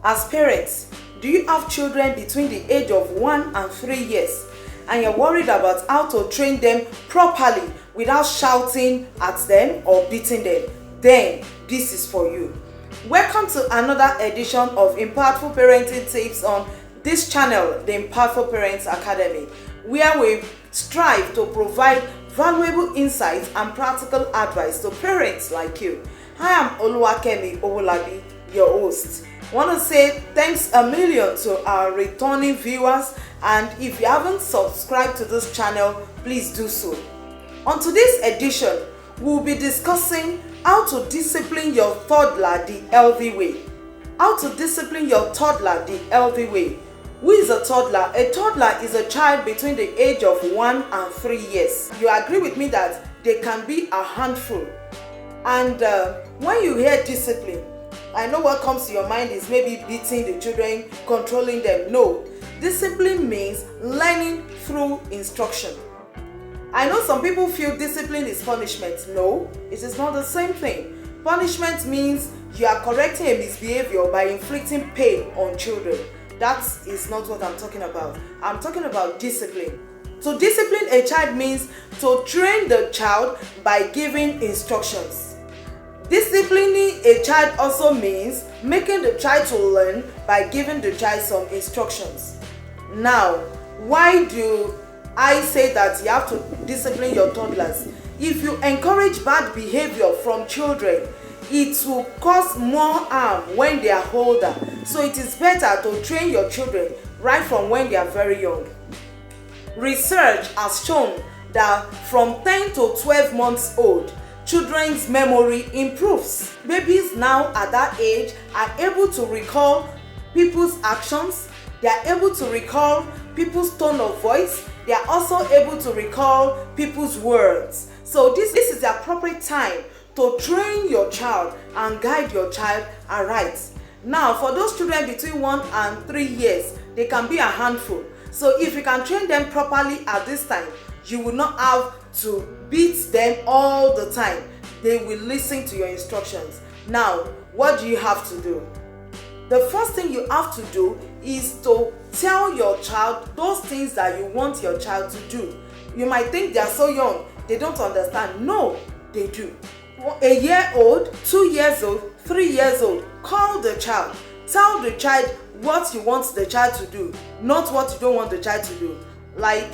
As parents, do you have children between the age of 1 and 3 years and you're worried about how to train them properly without shouting at them or beating them? Then this is for you. Welcome to another edition of Impactful Parenting Tips on this channel, the Impactful Parents Academy, where we strive to provide valuable insights and practical advice to parents like you. I am Oluwakemi Owolabi, your host. I want to say thanks a million to our returning viewers, and if you haven't subscribed to this channel, please do so. On today's edition, we'll be discussing how to discipline your toddler the healthy way. How to discipline your toddler the healthy way. Who is a toddler? A toddler is a child between the age of 1 and 3 years. You agree with me that they can be a handful. And when you hear discipline, I know what comes to your mind is maybe beating the children, controlling them. No, discipline means learning through instruction. I know some people feel discipline is punishment. No, it is not the same thing. Punishment means you are correcting a misbehavior by inflicting pain on children. That is not what I'm talking about. I'm talking about discipline. To discipline a child means to train the child by giving instructions. Disciplining a child also means making the child to learn by giving the child some instructions. Now, why do I say that you have to discipline your toddlers? If you encourage bad behavior from children, it will cause more harm when they are older. So it is better to train your children right from when they are very young. Research has shown that from 10 to 12 months old, children's memory improves. Babies now at that age are able to recall people's actions. They are able to recall people's tone of voice. They are also able to recall people's words. So this is the appropriate time to train your child and guide your child aright. Now, for those children between 1 and 3 years, they can be a handful. So if you can train them properly at this time, you will not have to beat them all the time. They will listen to your instructions. Now, what do you have to do? The first thing you have to do is to tell your child those things that you want your child to do. You might think they are so young, they don't understand. No, they do. A year old, 2 years old, 3 years old, call the child. Tell the child what you want the child to do, not what you don't want the child to do. Like,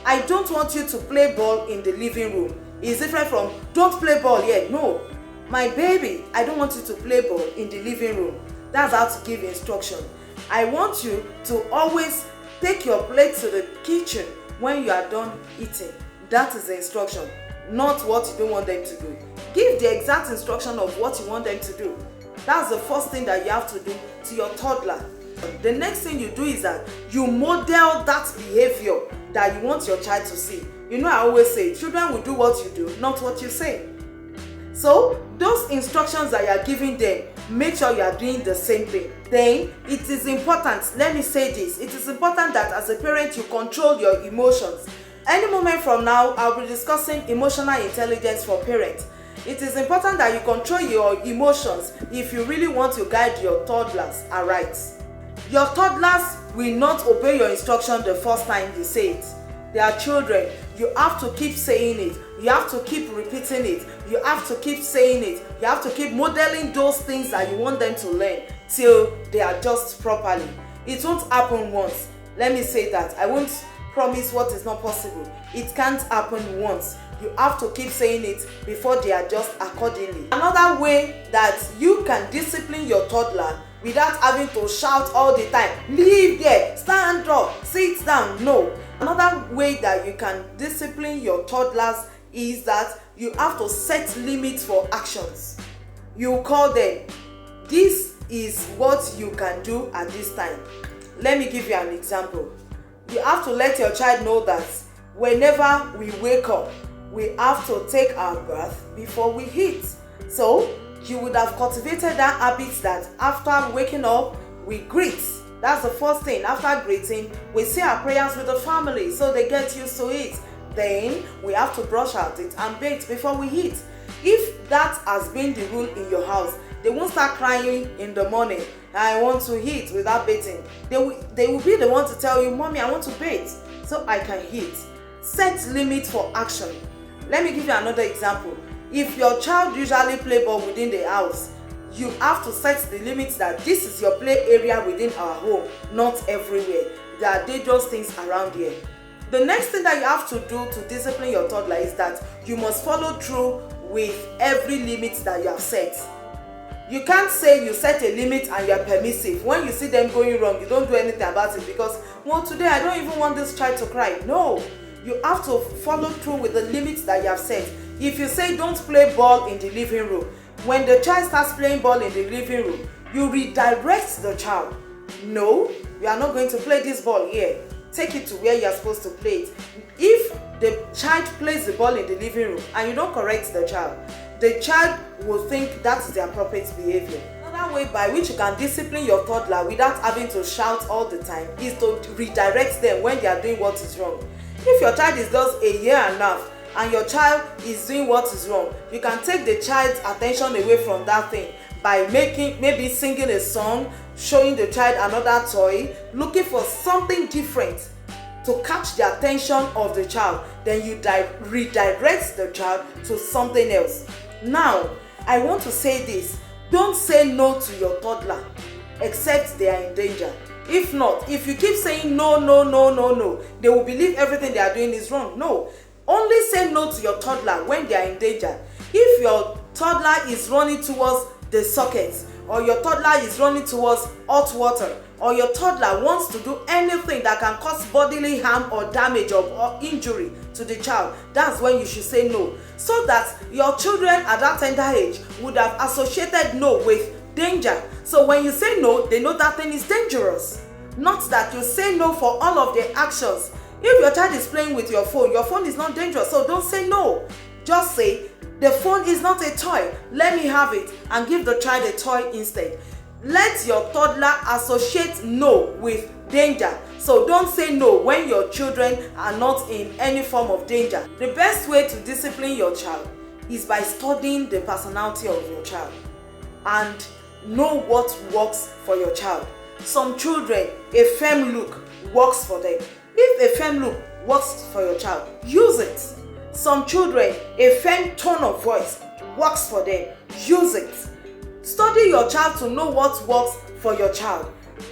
I don't want you to play ball in the living room. It's different from don't play ball yet. No, my baby, I don't want you to play ball in the living room. That's how to give instruction. I want you to always take your plate to the kitchen when you are done eating. That is the instruction, not what you don't want them to do. Give the exact instruction of what you want them to do. That's the first thing that you have to do to your toddler. The next thing you do is that you model that behavior that you want your child to see. You know, I always say children will do what you do, not what you say. So those instructions that you are giving them, make sure you are doing the same thing. Then it is important, let me say this, it is important that as a parent you control your emotions. Any moment from now, I'll be discussing emotional intelligence for parents. It is important that you control your emotions if you really want to guide your toddlers aright. Your toddlers will not obey your instruction the first time you say it. They are children. You have to keep saying it. You have to keep repeating it. You have to keep saying it. You have to keep modeling those things that you want them to learn till they adjust properly. It won't happen once. Let me say that. I won't promise what is not possible. It can't happen once. You have to keep saying it before they adjust accordingly. Another way that you can discipline your toddler without having to shout all the time, leave there, stand up, sit down. No. Another way that you can discipline your toddlers is that you have to set limits for actions. You call them, this is what you can do at this time. Let me give you an example. You have to let your child know that whenever we wake up, we have to take our bath before we eat. So you would have cultivated that habit that after waking up, we greet. That's the first thing. After greeting, we say our prayers with the family so they get used to it. Then we have to brush our teeth and bathe before we eat. If that has been the rule in your house, They won't start crying in the morning, I want to eat, without bathing. They will be the one to tell you, mommy, I want to bathe so I can eat. Set limits for action. Let me give you another example. If your child usually play ball within the house, you have to set the limits that this is your play area within our home, not everywhere. There are dangerous things around here. The next thing that you have to do to discipline your toddler is that you must follow through with every limit that you have set. You can't say you set a limit and you're permissive. When you see them going wrong, you don't do anything about it because, well, today I don't even want this child to cry. No, you have to follow through with the limits that you have set. If you say don't play ball in the living room, when the child starts playing ball in the living room, you redirect the child. No, you are not going to play this ball here. Take it to where you are supposed to play it. If the child plays the ball in the living room and you don't correct the child will think that is the appropriate behavior. Another way by which you can discipline your toddler without having to shout all the time is to redirect them when they are doing what is wrong. If your child is just a year and a half and your child is doing what is wrong, you can take the child's attention away from that thing by maybe singing a song, showing the child another toy, looking for something different to catch the attention of the child. Then you redirect the child to something else. Now, I want to say this. Don't say no to your toddler except they are in danger. If not, if you keep saying no, they will believe everything they are doing is wrong. No, only say no to your toddler when they are in danger. If your toddler is running towards the socket, or your toddler is running towards hot water, or your toddler wants to do anything that can cause bodily harm or damage or injury to the child, that's when you should say no, so that your children at that tender age would have associated no with danger. So when you say no, they know that thing is dangerous. Not that you say no for all of their actions. If your child is playing with your phone is not dangerous, so don't say no. Just say, the phone is not a toy, let me have it, and give the child a toy instead. Let your toddler associate no with danger. So don't say no when your children are not in any form of danger. The best way to discipline your child is by studying the personality of your child and know what works for your child. Some children, a firm look works for them. If a firm look works for your child, use it. Some children, a firm tone of voice works for them. Use it. Study your child to know what works for your child.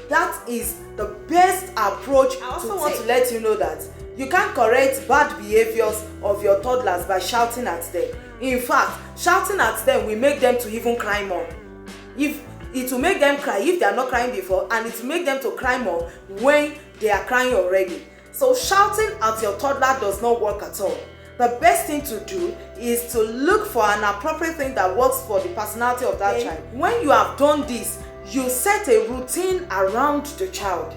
That is the best approach. I also want to let you know that you can't correct bad behaviors of your toddlers by shouting at them. In fact, shouting at them will make them to even cry more. It will make them cry if they are not crying before, and it will make them to cry more when they are crying already. So shouting at your toddler does not work at all. The best thing to do is to look for an appropriate thing that works for the personality of that child. When you have done this, you set a routine around the child.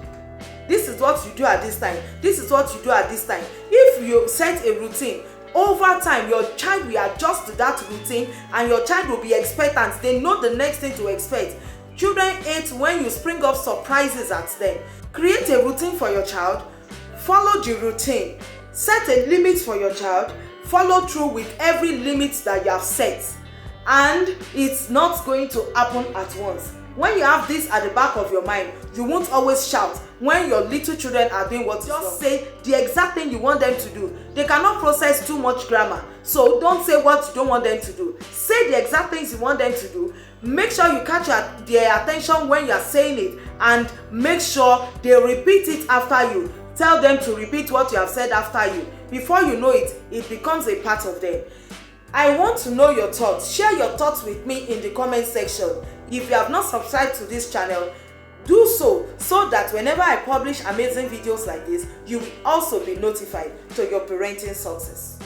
This is what you do at this time. This is what you do at this time. If you set a routine, over time your child will adjust to that routine and your child will be expectant. They know the next thing to expect. Children hate when you spring up surprises at them. Create a routine for your child. Follow the routine. Set a limit for your child. Follow through with every limit that you have set. And it's not going to happen at once. When you have this at the back of your mind, you won't always shout when your little children are doing what is wrong. Just say the exact thing you want them to do. They cannot process too much grammar, so don't say what you don't want them to do. Say the exact things you want them to do. Make sure you catch their attention when you are saying it, and make sure they repeat it after you. Tell them to repeat what you have said after you. Before you know it, it becomes a part of them. I want to know your thoughts. Share your thoughts with me in the comment section. If you have not subscribed to this channel, do so that whenever I publish amazing videos like this, you will also be notified to your parenting success.